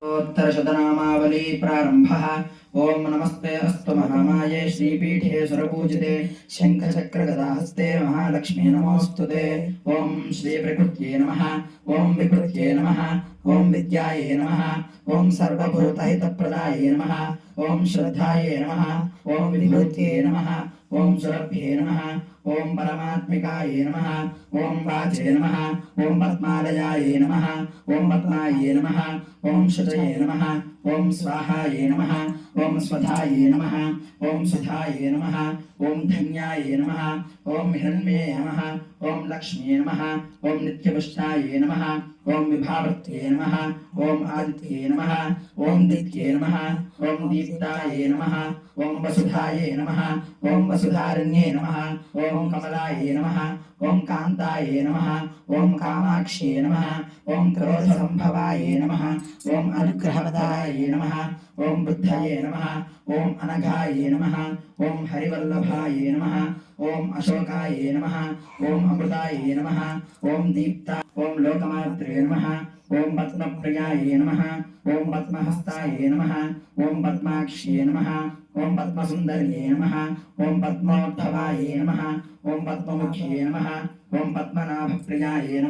उत्तरशतनामावली प्रारम्भः। ओम नमस्ते अस्तु महामाये श्रीपीठे सुरपूजिते शङ्खचक्रगदाहस्ते महालक्ष्मी नमोऽस्तुते। ओम श्रीप्रकृत्यै नमः। ओम विकृत्यै नमः। ओम विद्यायै नमः। ओम सर्वभूतहितप्रदायै नमः। ओम श्रद्धायै नमः। ओम विभूत्यै नमः। ओम सुरभ्ये नमः। ओम परमात्मिकायै नमः। ओम वाचे नमः। ओम पद्मालयायै नमः। ओम पद्मायै नमः। ओम शुचये नमः। ओम स्वाहायै नमः। ओम स्वधायै नमः। ओम सुधायै नमः। ओम धन्यायै नमः। ओम हिरण्मये नमः। ओम लक्ष्म्ये नमः। ओम नित्यपुष्टायै नमः। ओम विभावर्त्ये नमः। ओम आदित्ये नमः। ओम दित्ये नमः। ओम दीप्तायै नमः। ओम वसुधायै नमः। ओम वसुधारण्ये नमः। ओम कमलायै नमः। ओम कान्तायै नमः। ओम कामाक्ष्ये नमः। ओम क्रोधसम्भवायै नमः। ओम अनुग्रहवदायै नमः। ओम बुद्धये नमः। ओम अनघायै नमः। ओम हरिवल्लभायै नमः। ओम अशोकायै नमः। ओम अमृतायै नमः। ओम दीप्ता ओम लोकमात्रे नमः। ओम पद्मप्रियायै नमः। ओम पद्महस्तायै नमः। ओम पद्माक्ष्ये नमः। ओम पद्मसुन्दर्ये नमः। ओम पद्मोद्भवायै नमः। ओम पद्ममुख्ये नमः। ओम पद्मनाभप्रियायै नमः।